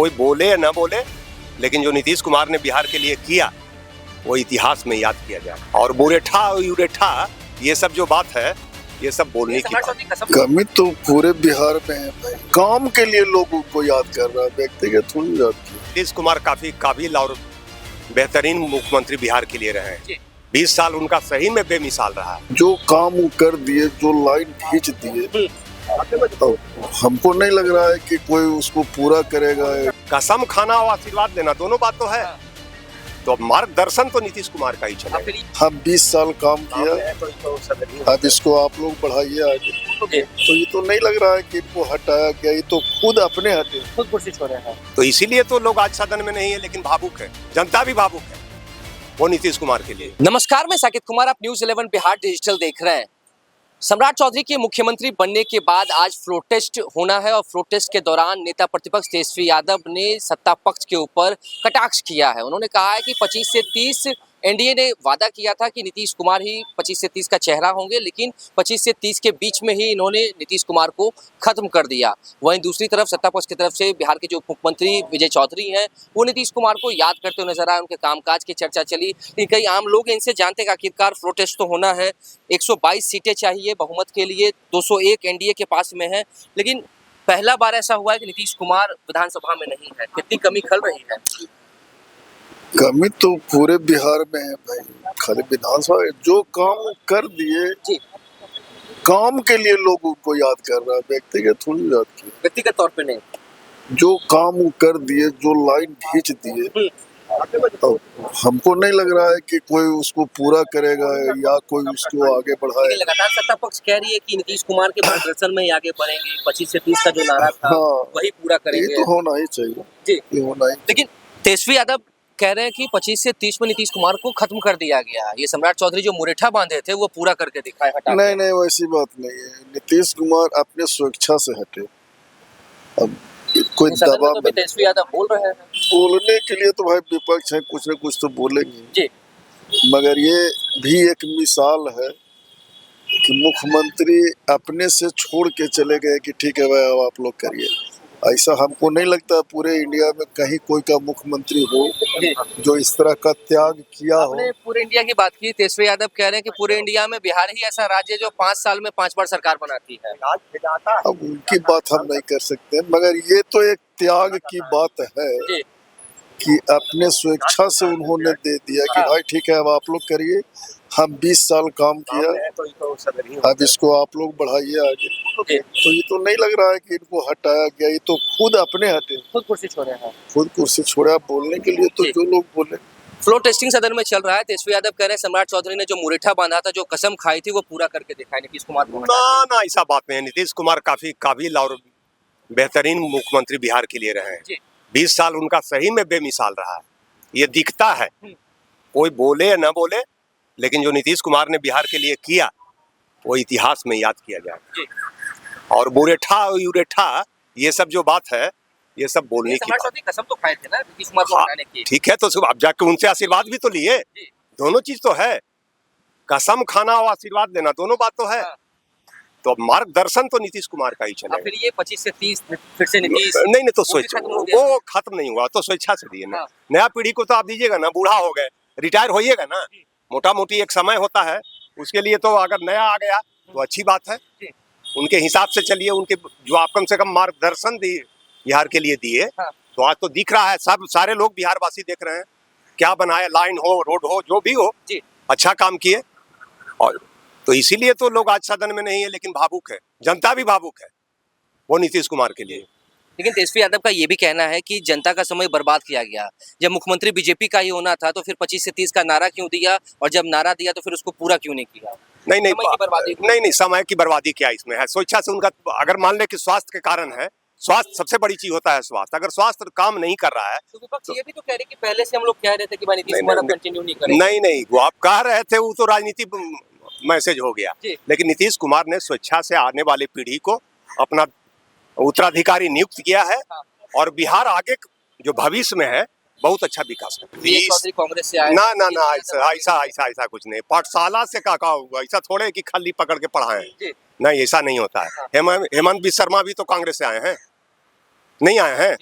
कोई बोले या ना बोले, लेकिन जो नीतीश कुमार ने बिहार के लिए किया वो इतिहास में याद किया जाए। और बोरेठा और यूरेठा ये सब जो बात है, ये सब बोलने की बात। कमी तो पूरे बिहार में है भाई। काम के लिए लोगों को याद कर रहा है, व्यक्तिगत थोड़ी याद किया। नीतीश कुमार काफी काबिल और बेहतरीन मुख्यमंत्री बिहार के लिए रहे हैं। 20 साल उनका सही में बेमिसाल रहा है। जो काम वो कर दिए, जो लाइन खींच दिए, तो हमको नहीं लग रहा है कि कोई उसको पूरा करेगा। कसम खाना और आशीर्वाद देना दोनों बात तो है, तो मार्गदर्शन तो नीतीश कुमार का ही चले। हम 20 साल काम किया, अब इसको आप लोग बढ़ाइए आगे। तो ये तो नहीं लग रहा है कि इनको हटाया गया, ये तो खुद अपने हटे, खुद कोशिश हो रहे हैं। तो इसीलिए तो लोग आज सदन में नहीं है, लेकिन भावुक है, जनता भी भावुक है वो नीतीश कुमार के लिए। नमस्कार, मैं साकिब कुमार, आप न्यूज़ 11 बिहार डिजिटल देख रहे हैं। सम्राट चौधरी के मुख्यमंत्री बनने के बाद आज फ्लोर टेस्ट होना है और फ्लोर टेस्ट के दौरान नेता प्रतिपक्ष तेजस्वी यादव ने सत्ता पक्ष के ऊपर कटाक्ष किया है। उन्होंने कहा है कि 25 से 30 एनडीए ने वादा किया था कि नीतीश कुमार ही 25 से 30 का चेहरा होंगे, लेकिन 25 से 30 के बीच में ही इन्होंने नीतीश कुमार को खत्म कर दिया। वहीं दूसरी तरफ सत्ता पक्ष की तरफ से बिहार के जो उप मुख्यमंत्री विजय चौधरी हैं, वो नीतीश कुमार को याद करते हुए नजर आए। उनके कामकाज की चर्चा चली, लेकिन कई आम लोग इनसे जानते कि आखिरकार फ्लोर टेस्ट तो होना है, 122 सीटें चाहिए बहुमत के लिए, 201 एनडीए के पास में है, लेकिन पहला बार ऐसा हुआ है कि नीतीश कुमार विधानसभा में नहीं है। कितनी कमी खल रही है? कमी तो पूरे बिहार में है भाई। खाली विधानसभा जो काम कर दिए, काम के लिए लोगों को याद कर रहा है, व्यक्तिगत थोड़ी याद किया। व्यक्तिगत तौर पे नहीं, जो काम वो कर दिए, जो लाइन खींच दिए, तो हमको नहीं लग रहा है कि कोई उसको पूरा करेगा या कोई उसको आगे बढ़ाएगा। लगातार सत्ता पक्ष कह रही है कि नीतीश कुमार के मार्गदर्शन में ही आगे बढ़ेंगे, 25 से 30 का जो नारा था वही पूरा करेंगे। ये तो होना ही चाहिए जी, ये होना ही। लेकिन तेजस्वी यादव कह रहे हैं कि 25 से 30 में नीतीश कुमार को खत्म कर दिया गया। ये सम्राट चौधरी जो मुरेठा बांधे थे वो पूरा करके दिखाए, हटा नहीं नहीं, वैसी बात नहीं है। नीतीश कुमार अपने स्वेच्छा से हटे। अब कोई दबाव तो तेजस्वी यादव बोल रहे हैं, बोलने के लिए तो भाई विपक्ष है, कुछ न कुछ तो बोलेंगे जी। मगर ये भी एक मिसाल है कि मुख्यमंत्री अपने से छोड़ के चले गए कि ठीक है भाई अब आप लोग करिए। ऐसा हमको नहीं लगता पूरे इंडिया में कहीं कोई का मुख्यमंत्री हो जो इस तरह का त्याग किया हो। आपने पूरे इंडिया की बात की, तेजस्वी यादव कह रहे हैं कि पूरे इंडिया में बिहार ही ऐसा राज्य है जो 5 साल में 5 बार सरकार बनाती है। अब उनकी बात हम नहीं कर सकते, मगर ये तो एक त्याग की बात है कि अपने स्वेच्छा से उन्होंने दे दिया कि भाई ठीक है अब आप लोग करिए, हम 20 साल काम किया, अब इसको आप लोग बढ़ाइए आगे। तो ये तो नहीं लग रहा है कि इनको हटाया गया, ये तो खुद अपने हटे, खुद कोशिश हो रहे हैं, खुद कुर्सी छोड़ा। बोलने के लिए तो जो लोग बोले। फ्लोर टेस्टिंग सदन में चल रहा है। तेजस्वी यादव कह रहे हैं सम्राट चौधरी ने जो मुरेठा बांधा था, जो कसम खाई थी, वो पूरा करके दिखाए नीतीश कुमार को। ना ऐसा बात नहीं है। नीतीश कुमार काफी काबिल और बेहतरीन मुख्यमंत्री बिहार के लिए रहे हैं। 20 साल उनका सही में बेमिसाल रहा है, ये दिखता है। कोई बोले या ना बोले, लेकिन जो नीतीश कुमार ने बिहार के लिए किया वो इतिहास में याद किया जाए। और बोरेठा और यूरेठा ये सब जो बात है, ये सब बोलने की बात। कसम तो खाए थे ना नीतीश कुमार को हटाने की। ठीक है, तो अब जाके उनसे आशीर्वाद भी तो लिए, दोनों चीज तो है। कसम खाना और आशीर्वाद देना दोनों बात तो है, तो मार्गदर्शन तो नीतीश कुमार का ही चले। फिर ये 25 से 30 फिर से नीतीश नहीं तो सोच वो खत्म नहीं हुआ, तो स्वेच्छा से दिए ना। नया पीढ़ी को तो आप दीजिएगा ना, बूढ़ा हो गए, रिटायर होइएगा ना, मोटा मोटी एक समय होता है उसके लिए। तो अगर नया आ गया तो अच्छी बात है, उनके हिसाब से चलिए। उनके जो आप कम से कम मार्गदर्शन दिए बिहार के लिए दिए, तो आज तो दिख रहा है, सब सारे लोग बिहार वासी देख रहे हैं क्या बनाया, लाइन हो, रोड हो, जो भी हो, अच्छा काम किए। और तो इसीलिए तो लोग आज सदन में नहीं है, लेकिन भावुक है, जनता भी भावुक है वो नीतीश कुमार के लिए। लेकिन तेजस्वी यादव का ये भी कहना है कि जनता का समय बर्बाद किया गया। जब मुख्यमंत्री बीजेपी का ही होना था तो फिर 25 से 30 का नारा क्यों दिया, और जब नारा दिया तो फिर उसको पूरा क्यों नहीं किया? नहीं, समय की बर्बादी क्या इसमें है? स्वेच्छा से उनका, अगर मान ले कि स्वास्थ्य के कारण है, स्वास्थ्य सबसे बड़ी चीज होता है स्वास्थ्य। अगर स्वास्थ्य काम नहीं कर रहा है तो विपक्ष ये भी तो कह रहे कि पहले से हम लोग कह रहे थे कि भाई नीतीश कुमार कंटिन्यू नहीं करेंगे। नहीं, वो आप कह रहे थे, वो तो राजनीति मैसेज हो गया। लेकिन नीतीश कुमार ने स्वेच्छा से आने वाली पीढ़ी को अपना उत्तराधिकारी नियुक्त किया है, और बिहार आगे जो भविष्य में है बहुत अच्छा विकास है। कांग्रेस से आए ना, ऐसा कुछ नहीं। पाठशाला से का हुआ, ऐसा थोड़े कि खल्ली पकड़ के पढ़ाए, नहीं ऐसा नहीं होता है। हेमंत बिश्व शर्मा भी तो कांग्रेस से आए हैं, नहीं आए हैं?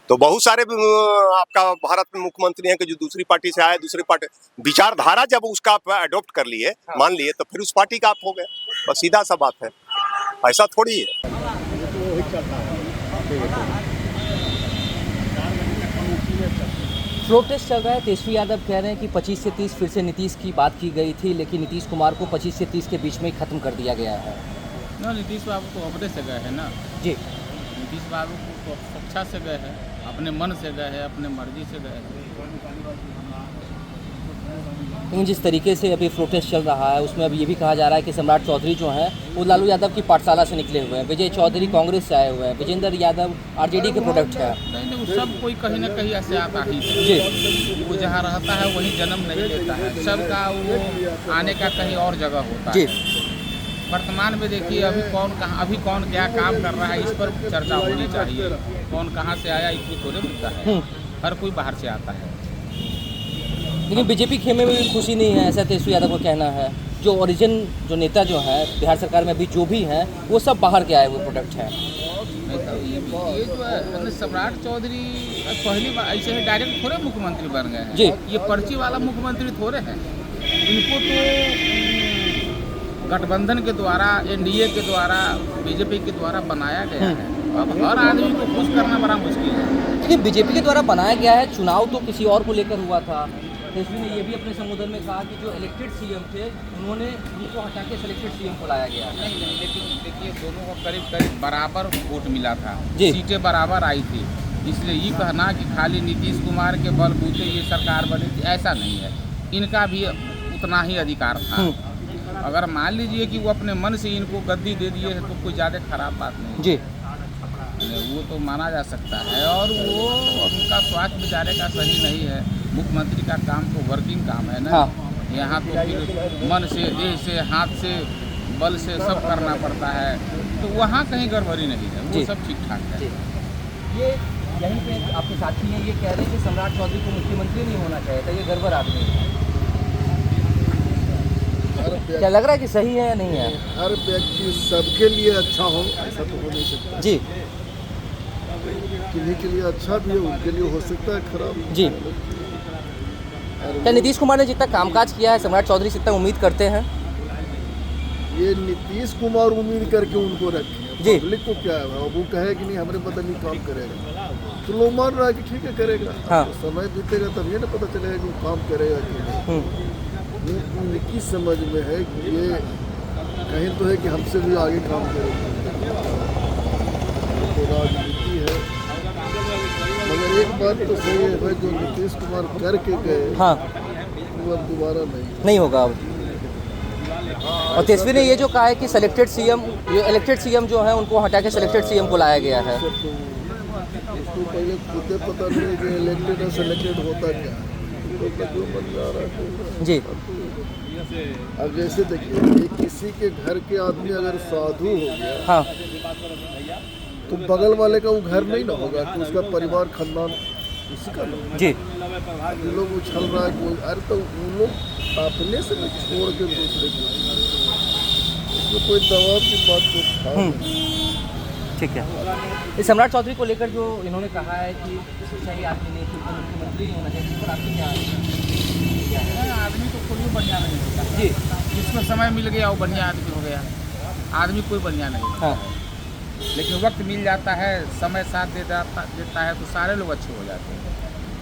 तो बहुत सारे आपका भारत में मुख्यमंत्री हैं कि जो दूसरी पार्टी से आए, दूसरी पार्टी विचारधारा जब उसका आप अडॉप्ट कर लिए, मान लिए, तो फिर उस पार्टी का आप हो गए, बस सीधा सा बात है, ऐसा थोड़ी है। प्रोटेस्ट चल रहा है। तेजस्वी यादव कह रहे हैं कि 25 से 30 फिर से नीतीश की बात की गई थी, लेकिन नीतीश कुमार को 25 से 30 के बीच में ही खत्म कर दिया गया है। ना, नीतीश बाबू तो अपने से गए हैं ना जी, नीतीश बाबू को अच्छा से गए हैं, अपने मन से गए हैं, अपने मर्जी से गए हैं। लेकिन जिस तरीके से अभी प्रोटेस्ट चल रहा है उसमें अब ये भी कहा जा रहा है कि सम्राट चौधरी जो हैं वो लालू यादव की पाठशाला से निकले हुए हैं, विजय चौधरी कांग्रेस से आए हुए हैं, विजेंद्र यादव आरजेडी के प्रोडक्ट है। नहीं, वो सब कोई कहीं ना कहीं ऐसे आता ही है। जी, वो जहाँ रहता है वहीं जन्म नहीं लेता है, सबका वो आने का कहीं और जगह होता जी। है। वर्तमान में देखिए अभी कौन क्या काम कर रहा है, इस पर चर्चा होनी चाहिए। कौन कहाँ से आया इसको थोड़े मिलता है, हर कोई बाहर से आता है। लेकिन बीजेपी खेमे में भी खुशी नहीं है, ऐसा तेजस्वी यादव का कहना है। जो ओरिजिन जो नेता जो है बिहार सरकार में अभी जो भी हैं वो सब बाहर के आए हुए प्रोडक्ट हैं। ये जो है सम्राट चौधरी पहली बार ऐसे ही डायरेक्ट थोड़े मुख्यमंत्री बन गए हैं जी। ये पर्ची वाला मुख्यमंत्री थोड़े हैं। इनको तो गठबंधन के द्वारा, एनडीए के द्वारा, बीजेपी के द्वारा बनाया गया है। अब हर आदमी को खुश करना बड़ा मुश्किल है। लेकिन बीजेपी के द्वारा बनाया गया है, चुनाव तो किसी और को लेकर हुआ था। तेजस्वी ने ये भी अपने संबोधन में कहा कि जो इलेक्टेड सीएम थे उन्होंने उनको हटा के सिलेक्टेड सीएम को लाया गया। नहीं, लेकिन देखिए दोनों को करीब बराबर वोट मिला था, जी। सीटें बराबर आई थी। इसलिए ये कहना कि खाली नीतीश कुमार के बलबूते ये सरकार बनी थी, ऐसा नहीं है। इनका भी उतना ही अधिकार था। अगर मान लीजिए कि वो अपने मन से इनको गद्दी दे दिए है तो कोई ज़्यादा खराब बात नहीं जी, वो तो माना जा सकता है। और वो उनका स्वास्थ्य बेचारे का सही नहीं है। मुख्यमंत्री का काम तो वर्किंग काम है ना। हाँ। यहाँ तो फिर मन से, देह से, हाथ से, बल से सब करना पड़ता है, तो वहाँ कहीं गड़बड़ी नहीं है, वो सब ठीक ठाक है। ये यहीं पे आपके साथी हैं, ये कह रहे हैं कि सम्राट चौधरी को मुख्यमंत्री नहीं होना चाहिए था, ये गड़बड़ आदमी है। क्या लग रहा है कि सही है या नहीं है? हर व्यक्ति सबके लिए अच्छा हो ऐसा तो हो नहीं सकता जी किन्हीं के लिए अच्छा भी है, उनके लिए हो सकता है खराब जी। क्या नीतीश कुमार ने जितना कामकाज किया है सम्राट चौधरी से इतना उम्मीद करते हैं? ये नीतीश कुमार उम्मीद करके उनको रखे जी। पब्लिक को क्या है, वो कहे कि नहीं हमारे पता नहीं काम करेगा, तो लोग मान रहा है कि ठीक है करेगा। हाँ। तो समय बीतेगा तब ये ना पता चलेगा कि वो काम करेगा कि नहीं। उनकी समझ में है कि ये कहीं तो है कि हमसे भी आगे काम करेगा, तो राजनीति है। मगर एक बात तो सही है भाई, जो नीतीश कुमार करके गए हाँ, वो अब दोबारा नहीं होगा अब। और तेजस्वी ने ये जो कहा है कि सिलेक्टेड सीएम, जो इलेक्टेड सीएम जो है उनको हटा के सिलेक्टेड सीएम को लाया गया है। इसको पहले खुद पता नहीं कि इलेक्टेड और सिलेक्टेड होता क्या है, तो जो बन जा रहा है जी। अब जैसे देखिए किसी के घर के आदमी अगर साधु हो गया हाँ तो बगल वाले का वो घर नहीं ना होगा, तो उसका परिवार खानदान उसी का ना। जी, जो लोग उछल रहा है कोई, अरे तो वो लोग अपने से न छोड़ के दूसरे को, इसमें कोई दबाव की बात तो था नहीं। ठीक है। इस सम्राट चौधरी को लेकर जो इन्होंने कहा है कि सही आदमी नहीं, तो मुख्यमंत्री नहीं होना चाहिए, इस पर आपकी क्या है? आदमी तो कोई बढ़िया नहीं होता जी, जिसको समय मिल गया वो बढ़िया आदमी हो गया। आदमी कोई बढ़िया नहीं, हाँ लेकिन वक्त मिल जाता है, समय साथ देता है तो सारे लोग अच्छे हो जाते हैं।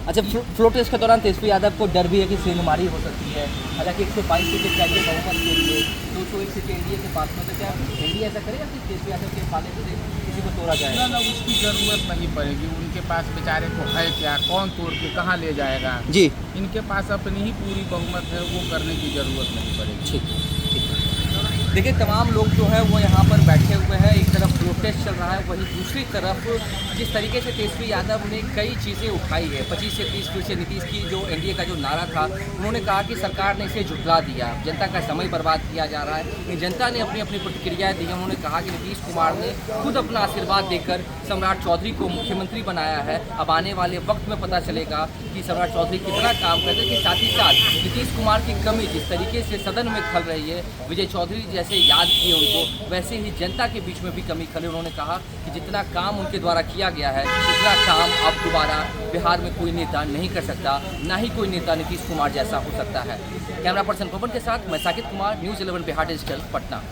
अच्छा, फ्लो टेस्ट के दौरान तेजस्वी यादव को डर भी है कि सेंधमारी हो सकती है। हालांकि 122 सीटें चाहिए बहुमत के लिए, 201 सीटें एनडीए के पास में, तो क्या एनडीए ऐसा करेगा कि तेजस्वी यादव के पाले से किसी को तोड़ा जाएगा? ना, उसकी ज़रूरत नहीं पड़ेगी। उनके पास बेचारे को है क्या, कौन तोड़ के कहाँ ले जाएगा। जी, इनके पास अपनी ही पूरी बहुमत है, वो करने की ज़रूरत नहीं पड़ेगी। ठीक है। देखिए तमाम लोग जो है वो यहाँ पर बैठे हुए हैं, एक तरफ प्रोटेस्ट चल रहा है, वहीं दूसरी तरफ जिस तरीके से तेजस्वी यादव ने कई चीज़ें उठाई है, 25 से 30 फिर से नीतीश की जो एनडीए का जो नारा था, उन्होंने कहा कि सरकार ने इसे झुठला दिया, जनता का समय बर्बाद किया जा रहा है। जनता ने अपनी अपनी प्रतिक्रियाएं दी हैं। उन्होंने कहा कि नीतीश कुमार ने खुद अपना आशीर्वाद देकर सम्राट चौधरी को मुख्यमंत्री बनाया है। अब आने वाले वक्त में पता चलेगा कि सम्राट चौधरी कितना काम करते हैं। कि साथ ही साथ नीतीश कुमार की कमी जिस तरीके से सदन में खल रही है, विजय चौधरी जैसे याद किए उनको, वैसे ही जनता के बीच में भी कमी खली। उन्होंने कहा कि जितना काम उनके द्वारा किया गया है उतना काम अब दोबारा बिहार में कोई नेता नहीं कर सकता, ना ही कोई नेता नीतीश कुमार जैसा हो सकता है। कैमरा पर्सन पवन के साथ मैं साकिब कुमार, न्यूज़ 11 बिहार डिजिटल, पटना।